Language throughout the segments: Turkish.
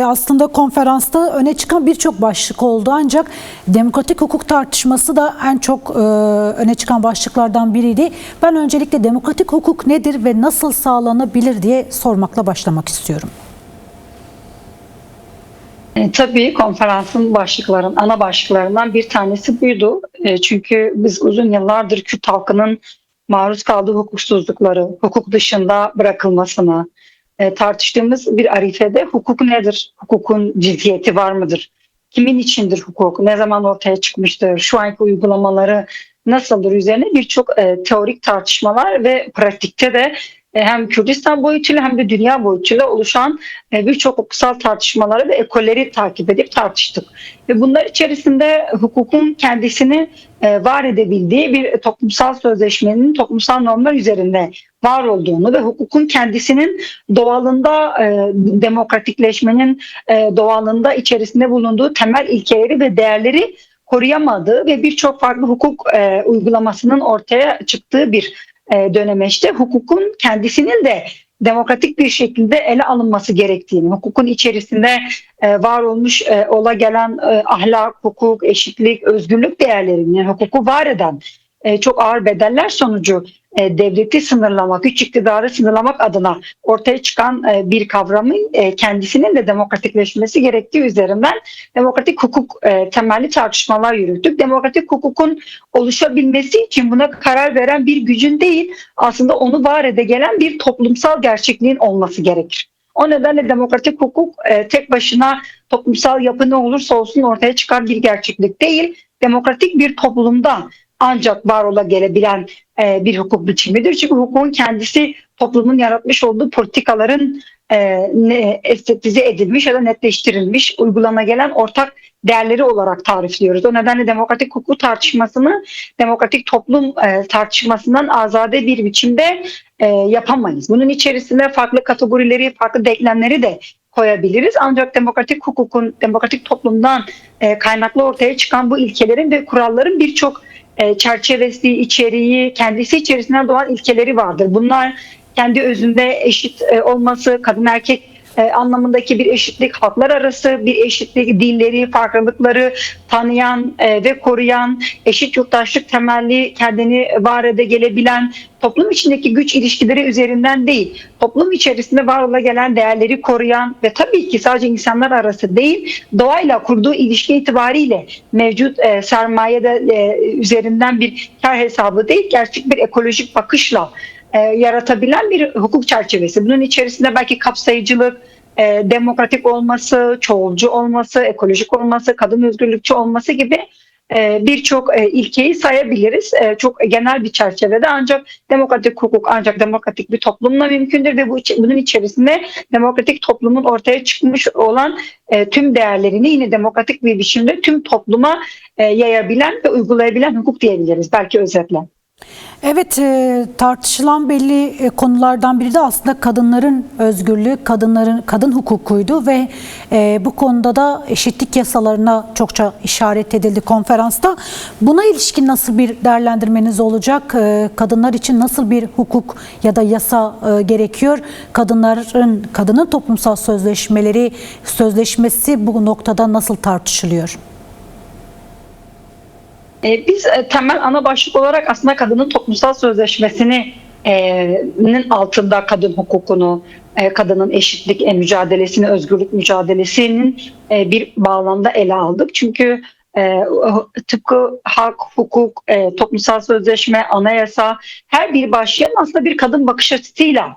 Aslında konferansta öne çıkan birçok başlık oldu ancak demokratik hukuk tartışması da en çok öne çıkan başlıklardan biriydi. Ben öncelikle demokratik hukuk nedir ve nasıl sağlanabilir diye sormakla başlamak istiyorum. Tabii konferansın ana başlıklarından bir tanesi buydu. Çünkü biz uzun yıllardır Kürt halkının maruz kaldığı hukuksuzlukları, hukuk dışında bırakılmasını tartıştığımız bir arifede hukuk nedir? Hukukun cinsiyeti var mıdır? Kimin içindir hukuk? Ne zaman ortaya çıkmıştır? Şu anki uygulamaları nasıldır? Üzerine birçok teorik tartışmalar ve pratikte de hem Kürdistan boyutuyla hem de dünya boyutuyla oluşan birçok hukuksal tartışmaları ve ekolleri takip edip tartıştık. Ve bunlar içerisinde hukukun kendisini var edebildiği bir toplumsal sözleşmenin toplumsal normlar üzerinde var olduğunu ve hukukun kendisinin doğalında demokratikleşmenin doğalında içerisinde bulunduğu temel ilkeleri ve değerleri koruyamadığı ve birçok farklı hukuk uygulamasının ortaya çıktığı bir dönemeçte hukukun kendisinin de demokratik bir şekilde ele alınması gerektiğini, hukukun içerisinde var olmuş ola gelen ahlak, hukuk, eşitlik, özgürlük değerlerini, yani hukuku var eden çok ağır bedeller sonucu devleti sınırlamak, güç iktidarı sınırlamak adına ortaya çıkan bir kavramın kendisinin de demokratikleşmesi gerektiği üzerinden demokratik hukuk temelli tartışmalar yürüttük. Demokratik hukukun oluşabilmesi için buna karar veren bir gücün değil, aslında onu var ede gelen bir toplumsal gerçekliğin olması gerekir. O nedenle demokratik hukuk tek başına toplumsal yapı ne olursa olsun ortaya çıkan bir gerçeklik değil, demokratik bir toplumda ancak var ola gelebilen bir hukuk biçimidir. Çünkü hukukun kendisi toplumun yaratmış olduğu politikaların estetize edilmiş ya da netleştirilmiş, uygulana gelen ortak değerleri olarak tarifliyoruz. O nedenle demokratik hukuk tartışmasını demokratik toplum tartışmasından azade bir biçimde yapamayız. Bunun içerisinde farklı kategorileri, farklı denklemleri de koyabiliriz. Ancak demokratik hukukun, demokratik toplumdan kaynaklı ortaya çıkan bu ilkelerin ve kuralların birçok çerçevesi, içeriği, kendisi içerisinden doğan ilkeleri vardır. Bunlar kendi özünde eşit olması, kadın erkek anlamındaki bir eşitlik, haklar arası bir eşitlik, dilleri, farklılıkları tanıyan ve koruyan, eşit yurttaşlık temelli kendini var ede gelebilen, toplum içindeki güç ilişkileri üzerinden değil, toplum içerisinde var ola gelen değerleri koruyan ve tabii ki sadece insanlar arası değil, doğayla kurduğu ilişki itibariyle mevcut sermaye de üzerinden bir kar hesabı değil, gerçek bir ekolojik bakışla yaratabilen bir hukuk çerçevesi. Bunun içerisinde belki kapsayıcılık, demokratik olması, çoğulcu olması, ekolojik olması, kadın özgürlükçü olması gibi birçok ilkeyi sayabiliriz. Çok genel bir çerçevede ancak demokratik hukuk ancak demokratik bir toplumla mümkündür ve bunun içerisinde demokratik toplumun ortaya çıkmış olan tüm değerlerini yine demokratik bir biçimde tüm topluma yayabilen ve uygulayabilen hukuk diyebiliriz belki özetle. Evet, tartışılan belli konulardan biri de aslında kadınların özgürlüğü, kadın hukukuydu ve bu konuda da eşitlik yasalarına çokça işaret edildi konferansta. Buna ilişkin nasıl bir değerlendirmeniz olacak? Kadınlar için nasıl bir hukuk ya da yasa gerekiyor? Kadının toplumsal sözleşmesi bu noktada nasıl tartışılıyor? Biz temel ana başlık olarak aslında kadının toplumsal sözleşmesinin altında kadın hukukunu, kadının eşitlik mücadelesini, özgürlük mücadelesinin bir bağlamda ele aldık. Çünkü tıpkı hak, hukuk, toplumsal sözleşme, anayasa her bir başlığın aslında bir kadın bakış açısıyla,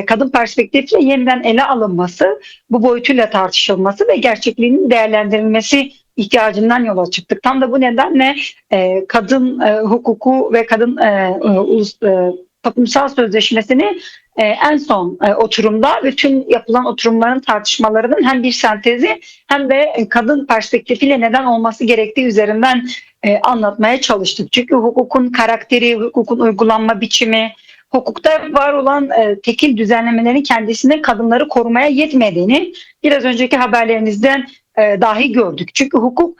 kadın perspektifiyle yeniden ele alınması, bu boyutuyla tartışılması ve gerçekliğinin değerlendirilmesi ihtiyacından yola çıktık. Tam da bu nedenle kadın hukuku ve kadın toplumsal sözleşmesini en son oturumda ve tüm yapılan oturumların tartışmalarının hem bir sentezi hem de kadın perspektifiyle neden olması gerektiği üzerinden anlatmaya çalıştık. Çünkü hukukun karakteri, hukukun uygulanma biçimi, hukukta var olan tekil düzenlemelerin kendisine kadınları korumaya yetmediğini biraz önceki haberlerinizden dahi gördük. Çünkü hukuk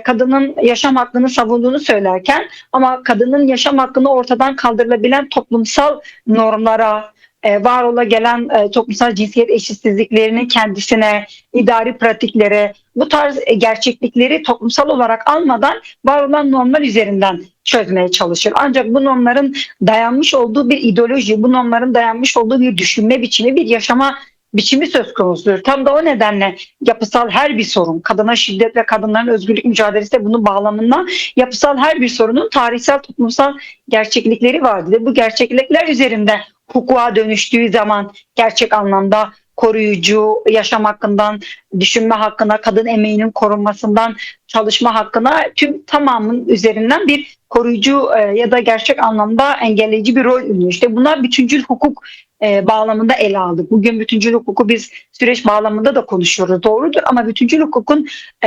kadının yaşam hakkını savunduğunu söylerken ama kadının yaşam hakkını ortadan kaldırılabilen toplumsal normlara, var ola gelen toplumsal cinsiyet eşitsizliklerinin kendisine, idari pratiklere, bu tarz gerçeklikleri toplumsal olarak almadan var olan normlar üzerinden çözmeye çalışır. Ancak bu normların dayanmış olduğu bir ideoloji, bu normların dayanmış olduğu bir düşünme biçimi, bir yaşama biçimi söz konusudur. Tam da o nedenle yapısal her bir sorun, kadına şiddet ve kadınların özgürlük mücadelesi de bunun bağlamında yapısal her bir sorunun tarihsel toplumsal gerçeklikleri vardır. Ve bu gerçeklikler üzerinde hukuka dönüştüğü zaman gerçek anlamda koruyucu, yaşam hakkından, düşünme hakkına, kadın emeğinin korunmasından, çalışma hakkına tamamının üzerinden bir koruyucu ya da gerçek anlamda engelleyici bir rol oynuyor. İşte bunlar bütüncül hukuk bağlamında ele aldık. Bugün bütüncül hukuku biz süreç bağlamında da konuşuyoruz, doğrudur, ama bütüncül hukukun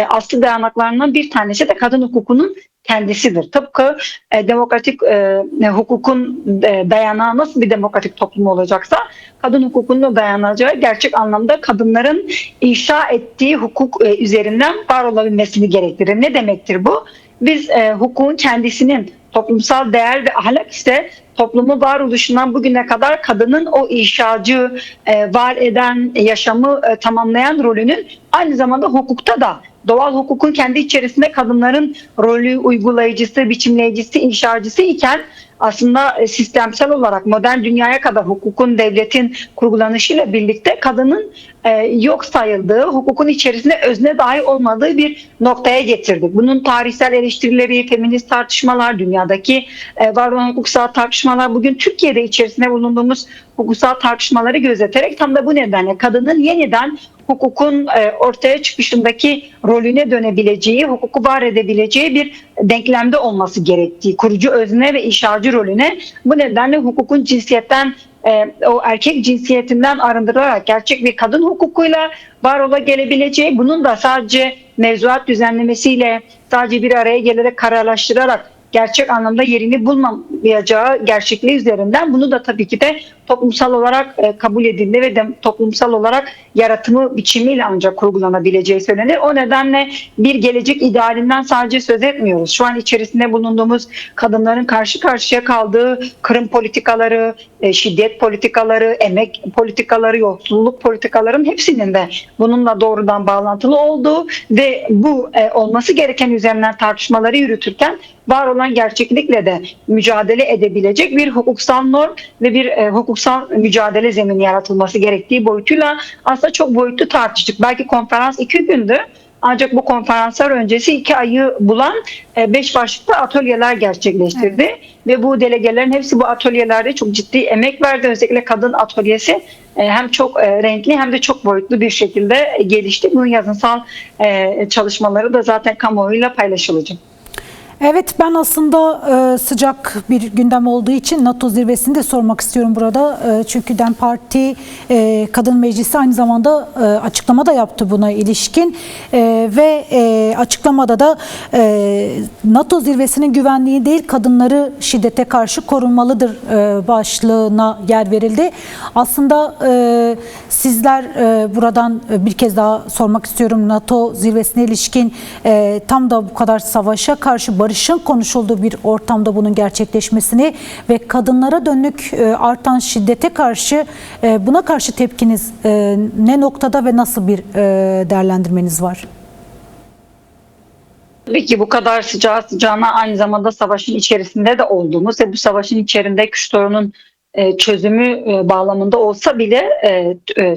aslı dayanaklarından bir tanesi de kadın hukukunun kendisidir. Tıpkı demokratik hukukun dayanağı nasıl bir demokratik toplum olacaksa, kadın hukukunun dayanacağı gerçek anlamda kadınların inşa ettiği hukuk üzerinden var olabilmesini gerektirir. Ne demektir bu? Biz hukukun kendisinin toplumsal değer ve ahlak ise toplumu varoluşundan bugüne kadar kadının o inşacı, var eden, yaşamı tamamlayan rolünün aynı zamanda hukukta da doğal hukukun kendi içerisinde kadınların rolü uygulayıcısı, biçimleyicisi, inşacısı iken aslında sistemsel olarak modern dünyaya kadar hukukun, devletin kurgulanışıyla birlikte kadının yok sayıldığı, hukukun içerisinde özne dahi olmadığı bir noktaya getirdik. Bunun tarihsel eleştirileri, feminist tartışmalar, dünyadaki var olan hukuksal tartışmalar, bugün Türkiye'de içerisinde bulunduğumuz hukuksal tartışmaları gözeterek tam da bu nedenle kadının yeniden hukukun ortaya çıkışındaki rolüne dönebileceği, hukuku var edebileceği bir denklemde olması gerektiği, kurucu özne ve inşacı rolüne, bu nedenle hukukun cinsiyetten, o erkek cinsiyetinden arındırılarak gerçek bir kadın hukukuyla var ola gelebileceği, bunun da sadece mevzuat düzenlemesiyle, sadece bir araya gelerek kararlaştırarak gerçek anlamda yerini bulmayacağı gerçekliği üzerinden, bunu da tabii ki de toplumsal olarak kabul edildi ve toplumsal olarak yaratımı biçimiyle ancak kurgulanabileceği söylenir. O nedenle bir gelecek idealinden sadece söz etmiyoruz. Şu an içerisinde bulunduğumuz kadınların karşı karşıya kaldığı kırım politikaları, şiddet politikaları, emek politikaları, yoksulluk politikaların hepsinin de bununla doğrudan bağlantılı olduğu ve bu olması gereken üzerinden tartışmaları yürütürken var olan gerçeklikle de mücadele edebilecek bir hukuksal norm ve bir hukuksal mücadele zemini yaratılması gerektiği boyutuyla aslında çok boyutlu tartıştık. Belki konferans 2 gündü. Ancak bu konferanslar öncesi 2 ayı bulan 5 başlıklı atölyeler gerçekleştirdi. Evet. Ve bu delegelerin hepsi bu atölyelerde çok ciddi emek verdi. Özellikle kadın atölyesi hem çok renkli hem de çok boyutlu bir şekilde gelişti. Bunun yazınsal çalışmaları da zaten kamuoyuyla paylaşılacak. Evet, ben aslında sıcak bir gündem olduğu için NATO zirvesini de sormak istiyorum burada. Çünkü DEM Parti Kadın Meclisi aynı zamanda açıklama da yaptı buna ilişkin. Ve açıklamada da NATO zirvesinin güvenliği değil, kadınları şiddete karşı korunmalıdır başlığına yer verildi. Aslında sizler buradan bir kez daha sormak istiyorum, NATO zirvesine ilişkin tam da bu kadar savaşa karşı barışın konuşulduğu bir ortamda bunun gerçekleşmesini ve kadınlara dönük artan şiddete karşı, buna karşı tepkiniz ne noktada ve nasıl bir değerlendirmeniz var? Tabii ki bu kadar sıcağına aynı zamanda savaşın içerisinde de olduğumuz ve bu savaşın içerisinde Kürt sorunun çözümü bağlamında olsa bile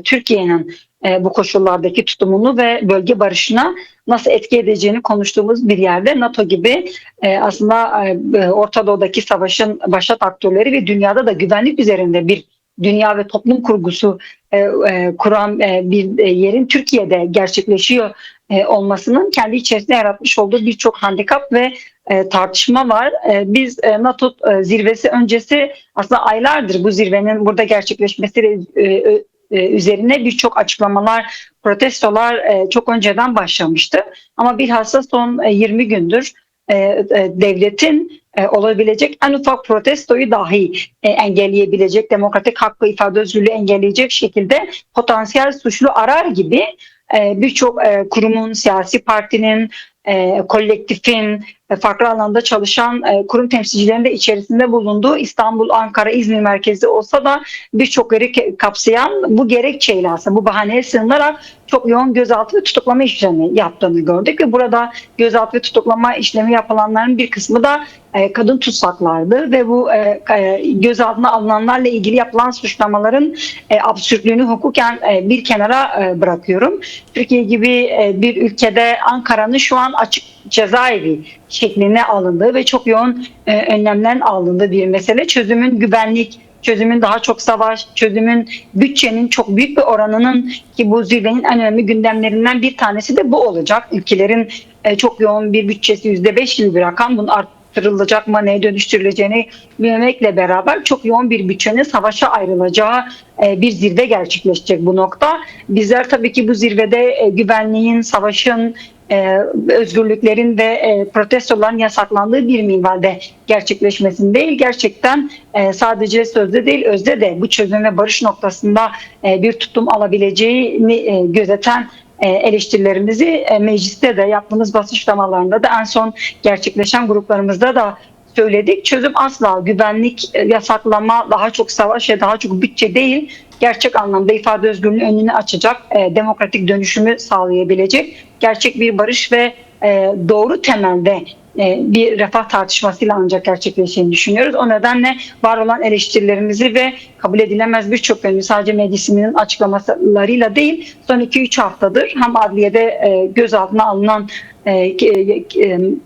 Türkiye'nin bu koşullardaki tutumunu ve bölge barışına nasıl etki edeceğini konuştuğumuz bir yerde NATO gibi aslında Orta Doğu'daki savaşın başat aktörleri ve dünyada da güvenlik üzerinde bir dünya ve toplum kurgusu kuran bir yerin Türkiye'de gerçekleşiyor olmasının kendi içerisinde yaratmış olduğu birçok handikap ve tartışma var. Biz NATO zirvesi öncesi aslında aylardır bu zirvenin burada gerçekleşmesi üzerine birçok açıklamalar, protestolar çok önceden başlamıştı. Ama bilhassa son 20 gündür devletin olabilecek en ufak protestoyu dahi engelleyebilecek, demokratik hakkı, ifade özgürlüğü engelleyecek şekilde potansiyel suçlu arar gibi birçok kurumun, siyasi partinin, kolektifin, farklı alanda çalışan kurum temsilcilerinin de içerisinde bulunduğu İstanbul, Ankara, İzmir merkezi olsa da birçok yeri kapsayan bu gerekçeyle aslında bu bahaneye sığınarak çok yoğun gözaltı ve tutuklama işlemi yaptığını gördük ve burada gözaltı ve tutuklama işlemi yapılanların bir kısmı da kadın tutsaklardı ve bu gözaltına alınanlarla ilgili yapılan suçlamaların absürtlüğünü hukuken bir kenara bırakıyorum. Türkiye gibi bir ülkede Ankara'nın şu an açık cezaevi şekline alındığı ve çok yoğun önlemlerin alındığı bir mesele. Çözümün güvenlik, çözümün daha çok savaş, çözümün bütçenin çok büyük bir oranının ki bu zirvenin en önemli gündemlerinden bir tanesi de bu olacak. Ülkelerin çok yoğun bir bütçesi %5 gibi bir rakam. Bunun arttırılacak mı, neye dönüştürüleceğini bilmemekle beraber çok yoğun bir bütçenin savaşa ayrılacağı bir zirve gerçekleşecek bu nokta. Bizler tabii ki bu zirvede güvenliğin, savaşın, özgürlüklerin ve protestoların yasaklandığı bir minvalde gerçekleşmesini değil, gerçekten sadece sözde değil özde de bu çözüm ve barış noktasında bir tutum alabileceğini gözeten eleştirilerimizi mecliste de yaptığımız basın açıklamalarında da en son gerçekleşen gruplarımızda da söyledik. Çözüm asla güvenlik, yasaklama, daha çok savaş ve daha çok bütçe değil, gerçek anlamda ifade özgürlüğünün önünü açacak, demokratik dönüşümü sağlayabilecek gerçek bir barış ve doğru temelde bir refah tartışmasıyla ancak gerçekleşeceğini düşünüyoruz. O nedenle var olan eleştirilerimizi ve kabul edilemez birçok yönü sadece meclisinin açıklamalarıyla değil, son 2-3 haftadır hem adliyede gözaltına alınan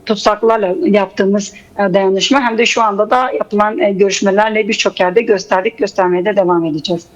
tutsaklarla yaptığımız dayanışma hem de şu anda da yapılan görüşmelerle birçok yerde gösterdik, göstermeye de devam edeceğiz.